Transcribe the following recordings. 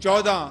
14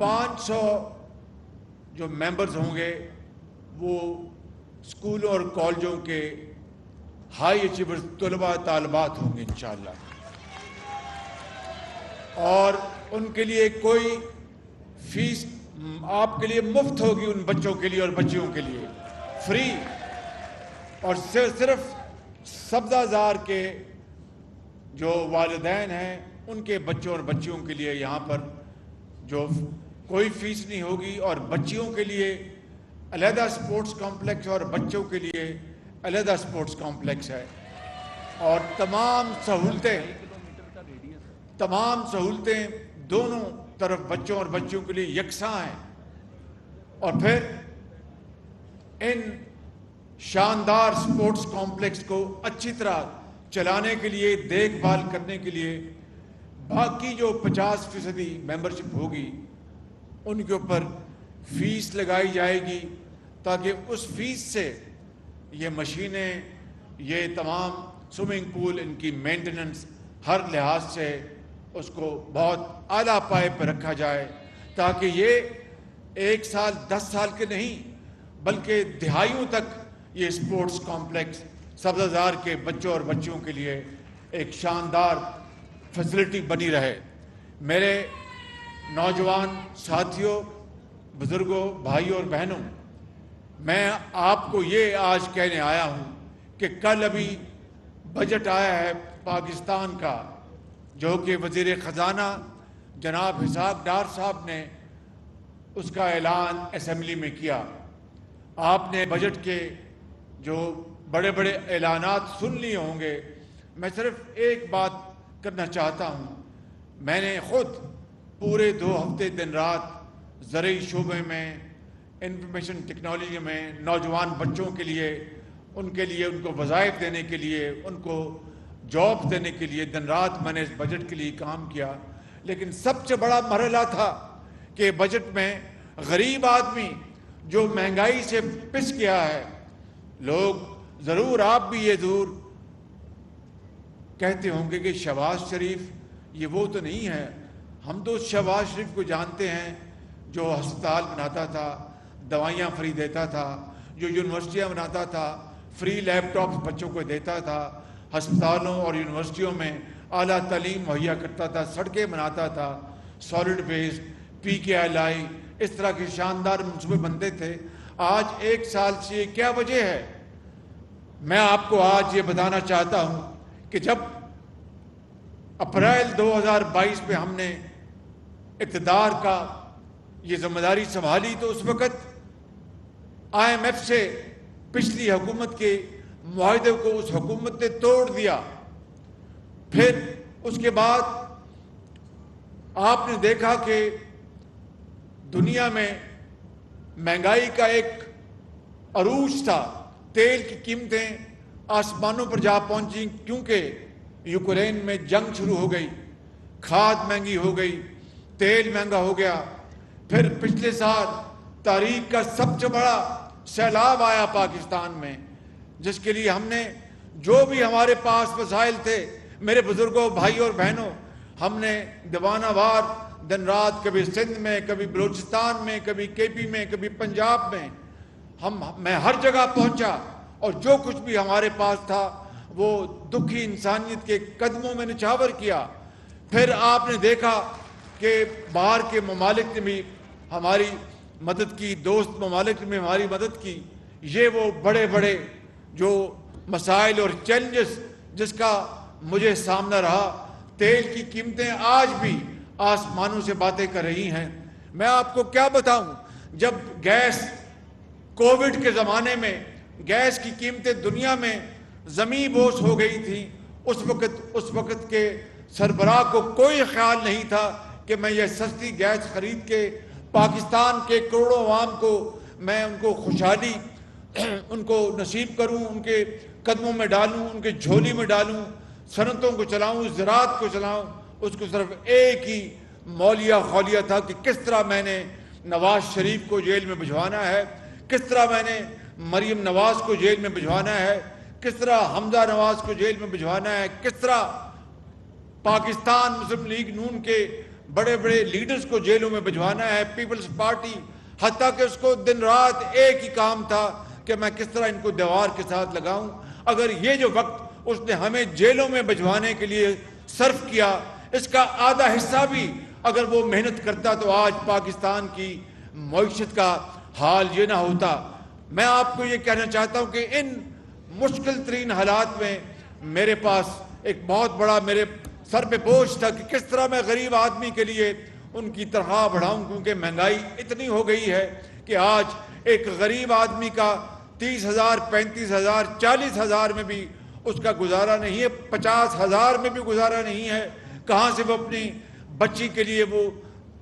500 جو ممبرز ہوں گے وہ اسکولوں اور کالجوں کے ہائی اچیورز طلباء طالبات ہوں گے انشاءاللہ، اور ان کے لیے کوئی فیس آپ کے لیے مفت ہوگی، ان بچوں کے لیے اور بچیوں کے لیے فری، اور صرف سبزہ زار کے جو والدین ہیں ان کے بچوں اور بچیوں کے لیے یہاں پر جو کوئی فیس نہیں ہوگی، اور بچیوں کے لیے علیحدہ سپورٹس کمپلیکس اور بچوں کے لیے علیحدہ سپورٹس کمپلیکس ہے، اور تمام سہولتیں دونوں طرف بچوں اور بچیوں کے لیے یکساں ہیں، اور پھر ان شاندار سپورٹس کمپلیکس کو اچھی طرح چلانے کے لیے، دیکھ بھال کرنے کے لیے باقی جو 50% ممبرشپ ہوگی ان کے اوپر فیس لگائی جائے گی، تاکہ اس فیس سے یہ مشینیں، یہ تمام سوئمنگ پول، ان کی مینٹیننس ہر لحاظ سے اس کو بہت اعلیٰ پائے پہ رکھا جائے، تاکہ یہ 1 سال 10 سال کے نہیں بلکہ دہائیوں تک یہ سپورٹس کمپلیکس سبزہ زار کے بچوں اور بچیوں کے لیے ایک شاندار فیسلٹی بنی رہے۔ میرے نوجوان ساتھیوں، بزرگوں، بھائیوں اور بہنوں، میں آپ کو یہ آج کہنے آیا ہوں کہ کل ابھی بجٹ آیا ہے پاکستان کا، جو کہ وزیر خزانہ جناب اسحاق ڈار صاحب نے اس کا اعلان اسمبلی میں کیا۔ آپ نے بجٹ کے جو بڑے بڑے اعلانات سن لیے ہوں گے، میں صرف ایک بات کرنا چاہتا ہوں۔ میں نے خود پورے 2 ہفتے دن رات زرعی شعبے میں، انفارمیشن ٹیکنالوجی میں نوجوان بچوں کے لیے ان کو وظائف دینے کے لیے، ان کو جاب دینے کے لیے دن رات میں نے اس بجٹ کے لیے کام کیا، لیکن سب سے بڑا مرحلہ تھا کہ بجٹ میں غریب آدمی جو مہنگائی سے پس گیا ہے، لوگ ضرور، آپ بھی یہ ضرور کہتے ہوں گے کہ شہباز شریف یہ وہ تو نہیں ہے۔ ہم تو شہباز شریف کو جانتے ہیں جو ہسپتال بناتا تھا، دوائیاں فری دیتا تھا، جو یونیورسٹیاں بناتا تھا، فری لیپ ٹاپس بچوں کو دیتا تھا، ہسپتالوں اور یونیورسٹیوں میں اعلیٰ تعلیم مہیا کرتا تھا، سڑکیں بناتا تھا، سالڈ ویسٹ، PKLI، اس طرح کے شاندار منصوبے بنتے تھے۔ آج 1 سال سے کیا وجہ ہے؟ میں آپ کو آج یہ بتانا چاہتا ہوں کہ جب اپریل 2022 میں ہم نے اقتدار کا یہ ذمہ داری سنبھالی تو اس وقت IMF سے پچھلی حکومت کے معاہدے کو اس حکومت نے توڑ دیا۔ پھر اس کے بعد آپ نے دیکھا کہ دنیا میں مہنگائی کا ایک عروج تھا، تیل کی قیمتیں آسمانوں پر جا پہنچیں، کیونکہ یوکرین میں جنگ شروع ہو گئی، کھاد مہنگی ہو گئی، تیل مہنگا ہو گیا۔ پھر پچھلے سال تاریخ کا سب سے بڑا سیلاب آیا پاکستان میں، جس کے لیے ہم نے جو بھی ہمارے پاس وسائل تھے، میرے بزرگوں، بھائیوں اور بہنوں، ہم نے دیوانہ وار دن رات، کبھی سندھ میں، کبھی بلوچستان میں، کبھی KP میں، کبھی پنجاب میں، میں ہر جگہ پہنچا، اور جو کچھ بھی ہمارے پاس تھا وہ دکھی انسانیت کے قدموں میں نچھاور کیا۔ پھر آپ نے دیکھا کہ باہر کے ممالک نے بھی ہماری مدد کی، دوست ممالک نے بھی ہماری مدد کی۔ یہ وہ بڑے بڑے جو مسائل اور چیلنجز جس کا مجھے سامنا رہا، تیل کی قیمتیں آج بھی آسمانوں سے باتیں کر رہی ہیں۔ میں آپ کو کیا بتاؤں، جب گیس، کووڈ کے زمانے میں گیس کی قیمتیں دنیا میں زمیں بوس ہو گئی تھی، اس وقت کے سربراہ کو کوئی خیال نہیں تھا کہ میں یہ سستی گیس خرید کے پاکستان کے کروڑوں عوام کو، میں ان کو خوشحالی ان کو نصیب کروں، ان کے قدموں میں ڈالوں، ان کے جھولی میں ڈالوں، صنعتوں کو چلاؤں، زراعت کو چلاؤں۔ اس کو صرف ایک ہی مولیہ خولیہ تھا کہ کس طرح میں نے نواز شریف کو جیل میں بھجوانا ہے، کس طرح میں نے مریم نواز کو جیل میں بھجوانا ہے، کس طرح حمزہ نواز کو جیل میں بھجوانا ہے، کس طرح پاکستان مسلم لیگ نون کے بڑے بڑے لیڈرز کو جیلوں میں بھجوانا ہے، پیپلز پارٹی حتیٰ کہ اس کو دن رات ایک ہی کام تھا کہ میں کس طرح ان کو دیوار کے ساتھ لگاؤں۔ اگر یہ جو وقت اس نے ہمیں جیلوں میں بھجوانے کے لیے صرف کیا، اس کا آدھا حصہ بھی اگر وہ محنت کرتا تو آج پاکستان کی معیشت کا حال یہ نہ ہوتا۔ میں آپ کو یہ کہنا چاہتا ہوں کہ ان مشکل ترین حالات میں میرے پاس ایک بہت بڑا میرے سر پہ بوجھ تھا کہ کس طرح میں غریب آدمی کے لیے ان کی تنخواہ بڑھاؤں، کیونکہ مہنگائی اتنی ہو گئی ہے کہ آج ایک غریب آدمی کا 30,000 35,000 40,000 میں بھی اس کا گزارا نہیں ہے، 50,000 میں بھی گزارا نہیں ہے۔ کہاں سے وہ اپنی بچی کے لیے وہ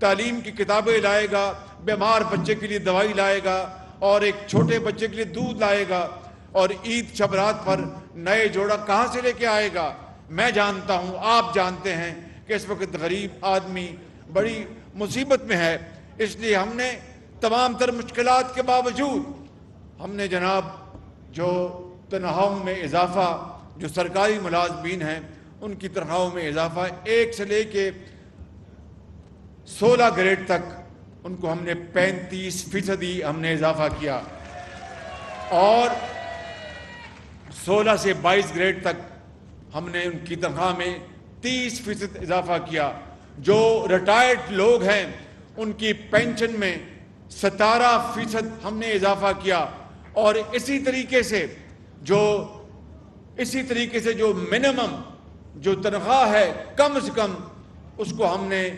تعلیم کی کتابیں لائے گا، بیمار بچے کے لیے دوائی لائے گا، اور ایک چھوٹے بچے کے لیے دودھ لائے گا، اور عید شب رات پر نئے جوڑا کہاں سے لے کے آئے گا؟ میں جانتا ہوں، آپ جانتے ہیں کہ اس وقت غریب آدمی بڑی مصیبت میں ہے۔ اس لیے ہم نے تمام تر مشکلات کے باوجود ہم نے جناب جو تنخواہوں میں اضافہ، جو سرکاری ملازمین ہیں ان کی تنخواہوں میں اضافہ 1 سے لے کے 16 گریڈ تک ان کو ہم نے 35% ہم نے اضافہ کیا، اور 16 سے 22 گریڈ تک ہم نے ان کی تنخواہ میں 30% اضافہ کیا۔ جو ریٹائرڈ لوگ ہیں ان کی پینشن میں 17% ہم نے اضافہ کیا، اور اسی طریقے سے جو منیمم جو تنخواہ ہے کم سے کم اس کو ہم نے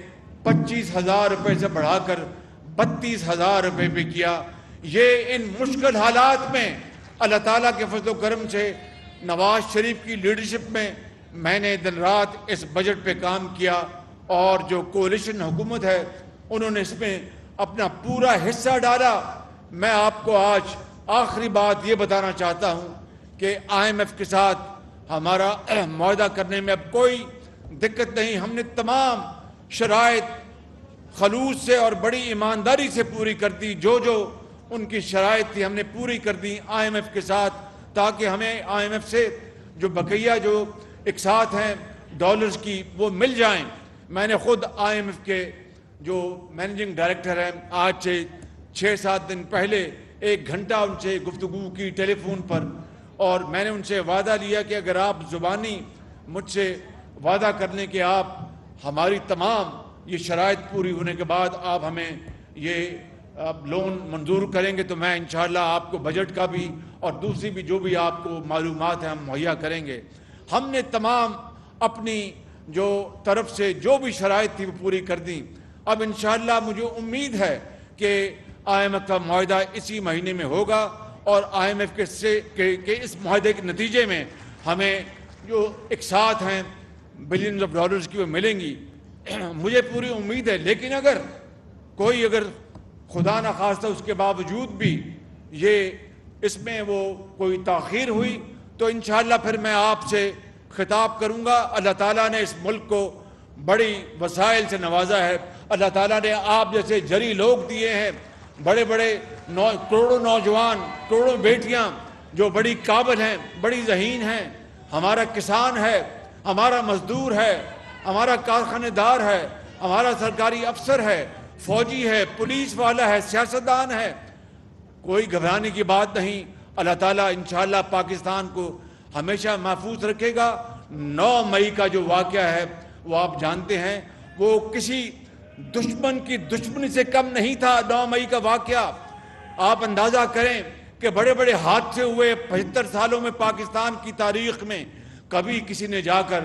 25,000 روپے سے بڑھا کر 32,000 روپے پہ کیا۔ یہ ان مشکل حالات میں اللہ تعالیٰ کے فضل و کرم سے نواز شریف کی لیڈرشپ میں نے دن رات اس بجٹ پہ کام کیا، اور جو کولیشن حکومت ہے انہوں نے اس میں اپنا پورا حصہ ڈالا۔ میں آپ کو آج آخری بات یہ بتانا چاہتا ہوں کہ IMF کے ساتھ ہمارا معاہدہ کرنے میں اب کوئی دقت نہیں۔ ہم نے تمام شرائط خلوص سے اور بڑی ایمانداری سے پوری کر دی، جو ان کی شرائط تھی ہم نے پوری کر دی IMF کے ساتھ، تاکہ ہمیں IMF سے جو بقیہ جو اقساط ہیں ڈالرز کی وہ مل جائیں۔ میں نے خود IMF کے جو مینیجنگ ڈائریکٹر ہیں آج سے 6-7 دن پہلے 1 گھنٹہ ان سے گفتگو کی ٹیلی فون پر، اور میں نے ان سے وعدہ لیا کہ اگر آپ زبانی مجھ سے وعدہ کر لیں کہ آپ ہماری تمام یہ شرائط پوری ہونے کے بعد آپ ہمیں یہ لون منظور کریں گے تو میں انشاءاللہ آپ کو بجٹ کا بھی اور دوسری بھی جو بھی آپ کو معلومات ہیں ہم مہیا کریں گے۔ ہم نے تمام اپنی جو طرف سے جو بھی شرائط تھی وہ پوری کر دیں۔ اب انشاءاللہ مجھے امید ہے کہ IMF کا معاہدہ اسی مہینے میں ہوگا، اور IMF کے اس معاہدے کے نتیجے میں ہمیں جو اقساط ہیں بلینز آف ڈالرز کی وہ ملیں گی، مجھے پوری امید ہے۔ لیکن اگر خدا نہ خواستہ اس کے باوجود بھی اس میں وہ کوئی تاخیر ہوئی تو انشاءاللہ پھر میں آپ سے خطاب کروں گا۔ اللہ تعالیٰ نے اس ملک کو بڑی وسائل سے نوازا ہے، اللہ تعالیٰ نے آپ جیسے جری لوگ دیے ہیں، بڑے بڑے کروڑوں نوجوان، کروڑوں بیٹیاں جو بڑی قابل ہیں، بڑی ذہین ہیں۔ ہمارا کسان ہے، ہمارا مزدور ہے، ہمارا کارخانے دار ہے، ہمارا سرکاری افسر ہے، فوجی ہے، پولیس والا ہے، سیاستدان ہے۔ کوئی گھبرانے کی بات نہیں، اللہ تعالیٰ انشاءاللہ پاکستان کو ہمیشہ محفوظ رکھے گا۔ 9 مئی کا جو واقعہ ہے وہ آپ جانتے ہیں، وہ کسی دشمن کی دشمنی سے کم نہیں تھا۔ 9 مئی کا واقعہ آپ اندازہ کریں کہ بڑے بڑے حادثے ہوئے 75 سالوں میں پاکستان کی تاریخ میں، کبھی کسی نے جا کر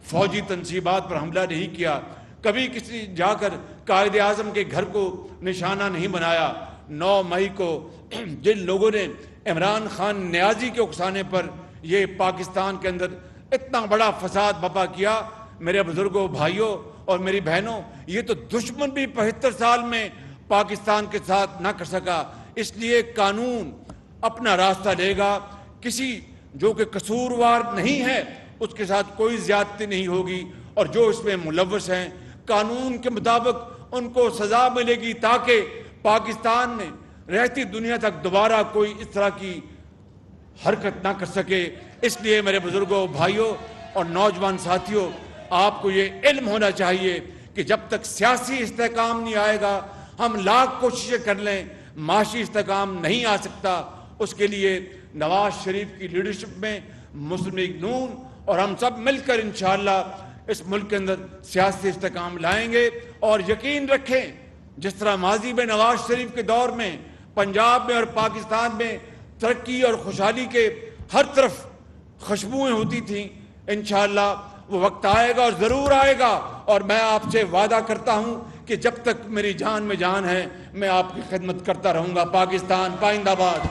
فوجی تنصیبات پر حملہ نہیں کیا، کبھی کسی جا کر قائد اعظم کے گھر کو نشانہ نہیں بنایا۔ 9 مئی کو جن لوگوں نے عمران خان نیازی کے اکسانے پر یہ پاکستان کے اندر اتنا بڑا فساد برپا کیا، میرے بزرگوں، بھائیوں اور میری بہنوں، یہ تو دشمن بھی 75 سال میں پاکستان کے ساتھ نہ کر سکا۔ اس لیے قانون اپنا راستہ لے گا، کسی جو کہ قصوروار نہیں ہے اس کے ساتھ کوئی زیادتی نہیں ہوگی، اور جو اس میں ملوث ہیں قانون کے مطابق ان کو سزا ملے گی، تاکہ پاکستان میں رہتی دنیا تک دوبارہ کوئی اس طرح کی حرکت نہ کر سکے۔ اس لیے میرے بزرگوں، بھائیوں اور نوجوان ساتھیوں، آپ کو یہ علم ہونا چاہیے کہ جب تک سیاسی استحکام نہیں آئے گا، ہم لاکھ کوششیں کر لیں، معاشی استحکام نہیں آ سکتا. اس کے لیے نواز شریف کی لیڈرشپ میں مسلم لیگ نون اور ہم سب مل کر انشاءاللہ اس ملک کے اندر سیاسی استحکام لائیں گے. اور یقین رکھیں جس طرح ماضی میں نواز شریف کے دور میں پنجاب میں اور پاکستان میں ترقی اور خوشحالی کے ہر طرف خوشبوئیں ہوتی تھیں، انشاءاللہ وہ وقت آئے گا اور ضرور آئے گا. اور میں آپ سے وعدہ کرتا ہوں کہ جب تک میری جان میں جان ہے میں آپ کی خدمت کرتا رہوں گا. پاکستان پائندہ باد.